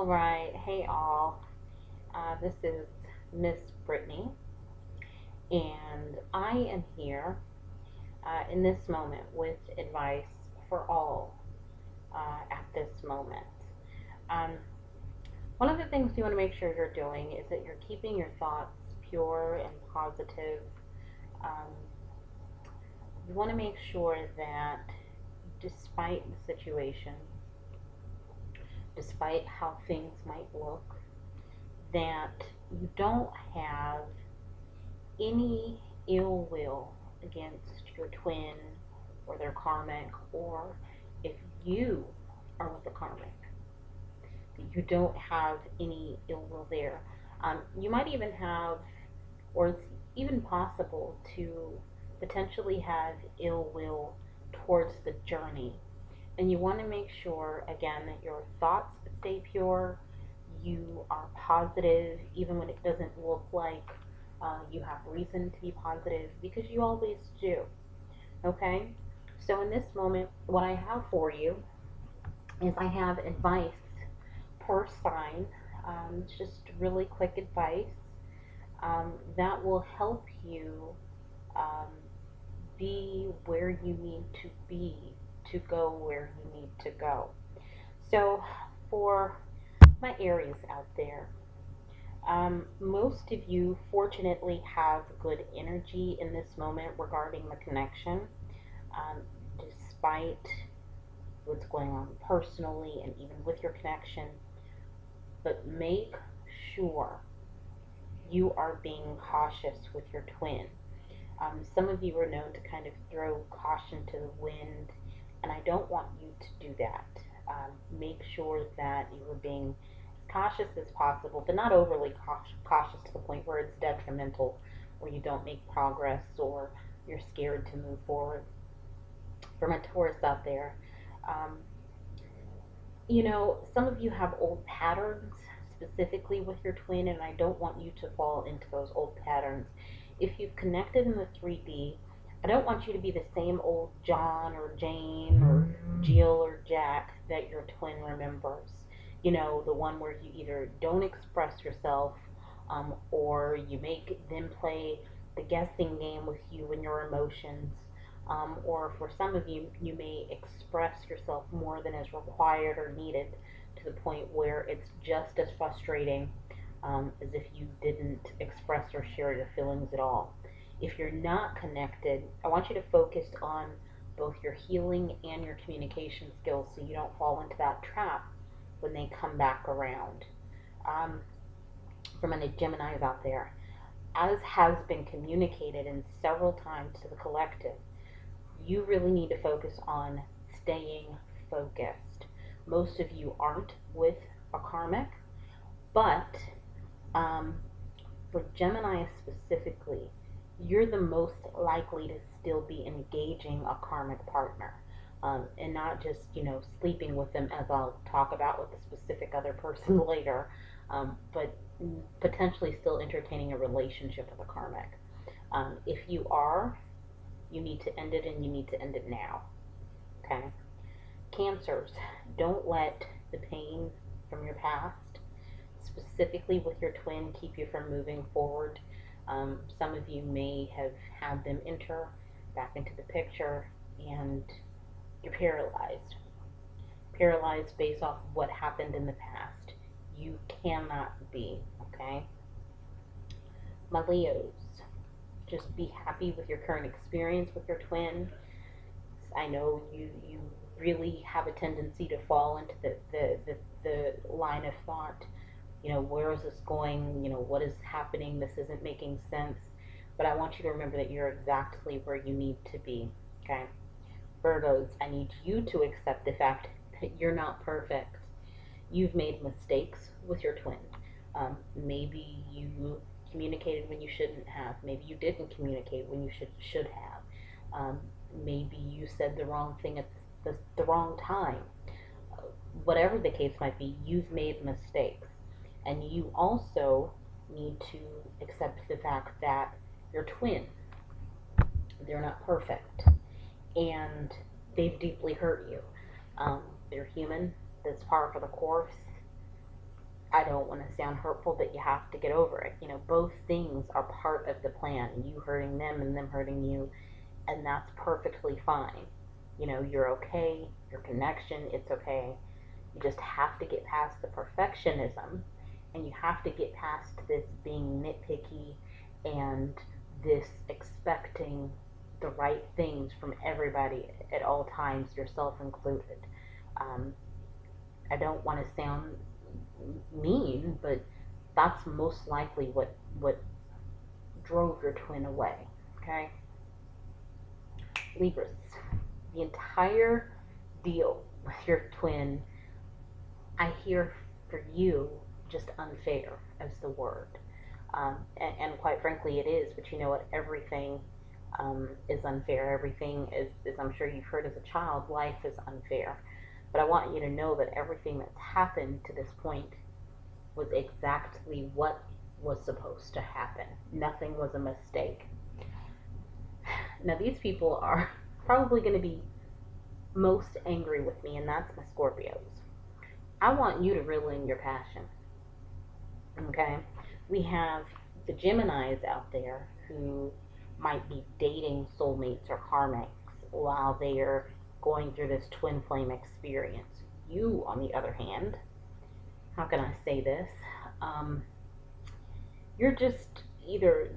All right, hey all. This is Miss Brittany, and I am here in this moment with advice for all at this moment. Um, One of the things you want to make sure you're doing is that you're keeping your thoughts pure and positive. Um, you want to make sure that despite the situation, despite how things might look, that you don't have any ill will against your twin or their karmic, or if you are with the karmic, that you don't have any ill will there. You might even have, or it's even possible to potentially have ill will towards the journey. And you want to make sure, again, that your thoughts stay pure, you are positive, even when it doesn't look like you have reason to be positive, because you always do. Okay? So, in this moment, what I have for you is I have advice per sign. It's just really quick advice that will help you um, be where you need to be to go where you need to go. So, for my Aries out there, most of you fortunately have good energy in this moment regarding the connection, um, despite what's going on personally and even with your connection. But make sure you are being cautious with your twin. Some of you are known to kind of throw caution to the wind, and I don't want you to do that. Make sure that you are being as cautious as possible, but not overly cautious to the point where it's detrimental, where you don't make progress or you're scared to move forward. For my Taurus out there, um, some of you have old patterns specifically with your twin, and I don't want you to fall into those old patterns. If you've connected in the 3D, I don't want you to be the same old John or Jane or Jill or Jack that your twin remembers. The one where you either don't express yourself, or you make them play the guessing game with you and your emotions. Or for some of you, you may express yourself more than is required or needed, to the point where it's just as frustrating as if you didn't express or share your feelings at all. If you're not connected, I want you to focus on both your healing and your communication skills so you don't fall into that trap when they come back around. Um, for my Geminis out there, as has been communicated in several times to the collective, you really need to focus on staying focused. Most of you aren't with a karmic, but um, for Gemini specifically, you're the most likely to still be engaging a karmic partner. And not just, sleeping with them, as I'll talk about with a specific other person later, but potentially still entertaining a relationship with a karmic. If you are, you need to end it, and you need to end it now. Okay? Cancers, don't let the pain from your past, specifically with your twin, keep you from moving forward. Some of you may have had them enter back into the picture, and you're paralyzed. Paralyzed based off of what happened in the past. You cannot be, okay? My Leos, just be happy with your current experience with your twin. I know you really have a tendency to fall into the line of thought, where is this going? What is happening? This isn't making sense. But I want you to remember that you're exactly where you need to be, okay? Virgos, I need you to accept the fact that you're not perfect. You've made mistakes with your twin. Maybe you communicated when you shouldn't have. Maybe you didn't communicate when you should have. Maybe you said the wrong thing at the wrong time. Whatever the case might be, you've made mistakes. And you also need to accept the fact that your twin, they're not perfect. And they've deeply hurt you. They're human. That's par for the course. I don't want to sound hurtful, but you have to get over it. You know, both things are part of the plan. You hurting them and them hurting you, and that's perfectly fine. You know, you're okay, your connection, it's okay. You just have to get past the perfectionism, and you have to get past this being nitpicky and this expecting the right things from everybody at all times, yourself included. Um, I don't want to sound mean, but that's most likely what drove your twin away. Okay, Libras, the entire deal with your twin, I hear for you just unfair as the word. And quite frankly, it is. But you know what? Everything is unfair. Everything is, as I'm sure you've heard as a child, life is unfair. But I want you to know that everything that's happened to this point was exactly what was supposed to happen. Nothing was a mistake. Now, these people are probably going to be most angry with me, and that's my Scorpios. I want you to reel in your passion. Okay? We have the Geminis out there who might be dating soulmates or karmics while they're going through this twin flame experience. You, on the other hand, how can I say this? Um, you're just either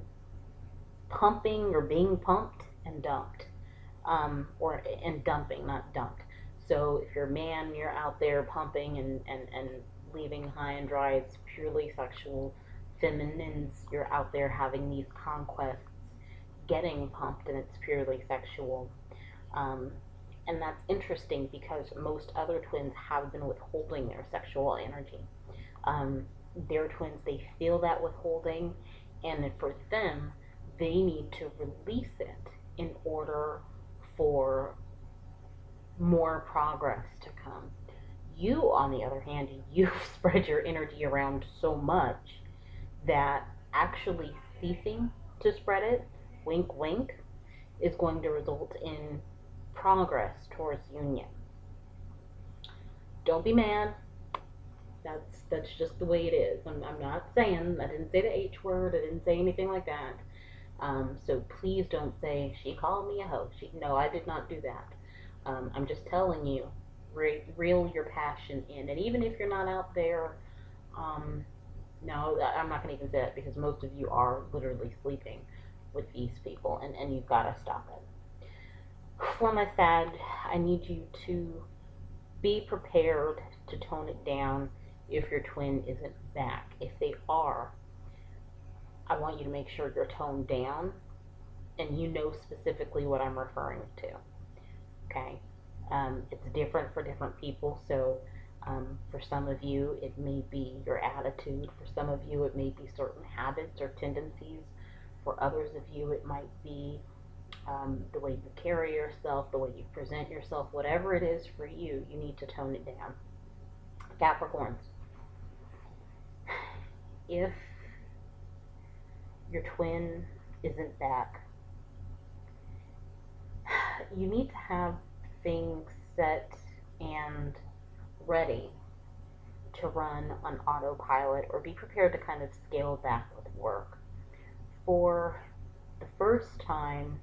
pumping or being pumped and dumped, or and dumping, not dumped. So if you're a man, you're out there pumping and leaving high and dry. It's purely sexual. Feminines, you're out there having these conquests, getting pumped, and it's purely sexual. Um, and that's interesting because most other twins have been withholding their sexual energy. Um, their twins, they feel that withholding, and for them, they need to release it in order for more progress to come. You, on the other hand, you've spread your energy around so much that actually ceasing to spread it, wink, wink, is going to result in progress towards union. Don't be mad. That's just the way it is. I'm not saying, I didn't say the H word, I didn't say anything like that. So please don't say she called me a hoe. No, I did not do that. I'm just telling you, reel your passion in, and even if you're not out there, um, no, I'm not going to even say that because most of you are literally sleeping with these people, and you've got to stop it. For my sad, I need you to be prepared to tone it down if your twin isn't back. If they are, I want you to make sure you're toned down and you know specifically what I'm referring to. Okay? It's different for different people, so for some of you, it may be your attitude. For some of you, it may be certain habits or tendencies. For others of you, it might be the way you carry yourself, the way you present yourself, whatever it is for you, you need to tone it down. Capricorns, if your twin isn't back, you need to have things set and ready to run on autopilot or be prepared to kind of scale back with work. For the first time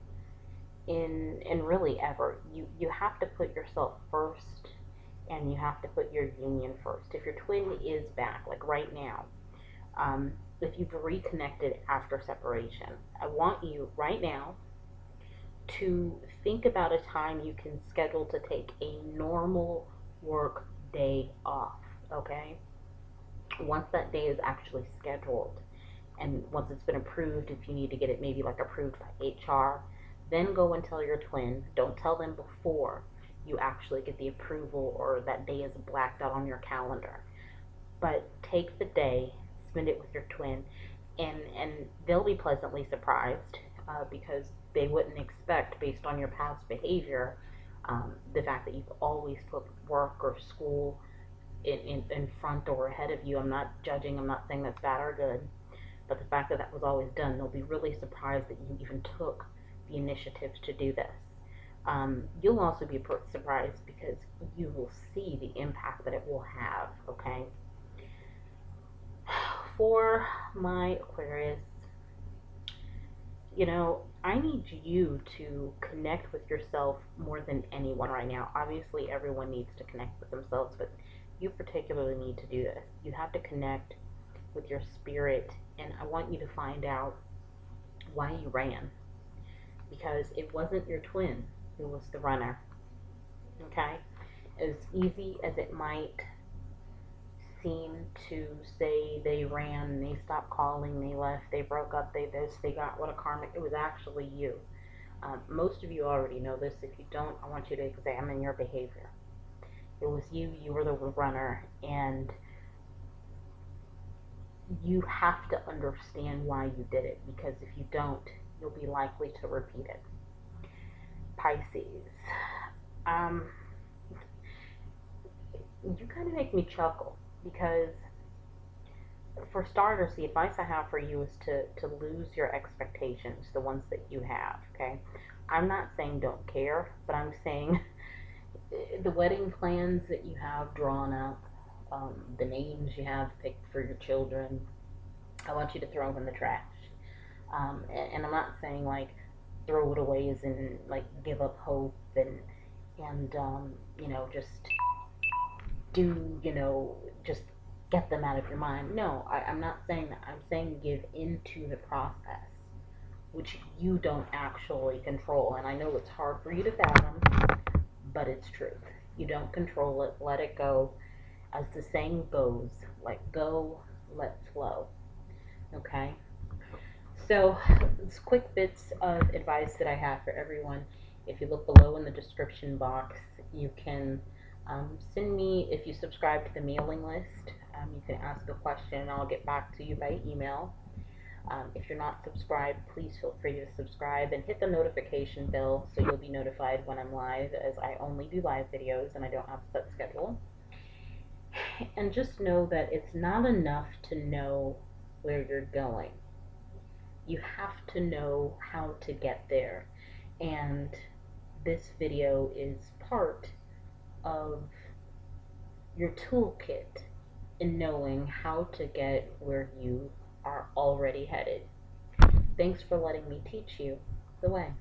in really ever, you have to put yourself first and you have to put your union first. If your twin is back, like right now, if you've reconnected after separation, I want you right now to think about a time you can schedule to take a normal work day off, okay? Once that day is actually scheduled and once it's been approved, if you need to get it maybe like approved by HR, then go and tell your twin. Don't tell them before you actually get the approval or that day is blacked out on your calendar. But take the day, spend it with your twin, and they'll be pleasantly surprised because they wouldn't expect, based on your past behavior, the fact that you've always put work or school in front or ahead of you. I'm not judging, I'm not saying that's bad or good, but the fact that that was always done, they'll be really surprised that you even took the initiative to do this. You'll also be surprised because you will see the impact that it will have, okay? for my Aquarius, I need you to connect with yourself more than anyone right now. Obviously, everyone needs to connect with themselves, but you particularly need to do this. You have to connect with your spirit, and I want you to find out why you ran. Because it wasn't your twin who was the runner, okay? As easy as it might seem to say they ran, they stopped calling, they left, they broke up, they this, they got what a karmic, it was actually you. Most of you already know this. If you don't, I want you to examine your behavior. It was you, you were the runner, and you have to understand why you did it, because if you don't, you'll be likely to repeat it. Pisces. Um, you kind of make me chuckle because, for starters, the advice I have for you is to lose your expectations, the ones that you have, okay? I'm not saying don't care, but I'm saying the wedding plans that you have drawn up, the names you have picked for your children, I want you to throw them in the trash. And I'm not saying like throw it away as in like give up hope and just just get them out of your mind. No, I'm not saying that. I'm saying give into the process, which you don't actually control. And I know it's hard for you to fathom, but it's truth. You don't control it. Let it go. As the saying goes, let go, let flow. Okay? So, it's quick bits of advice that I have for everyone. If you look below in the description box, you can send me, if you subscribe to the mailing list, you can ask a question and I'll get back to you by email. If you're not subscribed, please feel free to subscribe and hit the notification bell so you'll be notified when I'm live, as I only do live videos and I don't have a set schedule. And just know that it's not enough to know where you're going. You have to know how to get there. And this video is part of your toolkit in knowing how to get where you are already headed. Thanks for letting me teach you the way.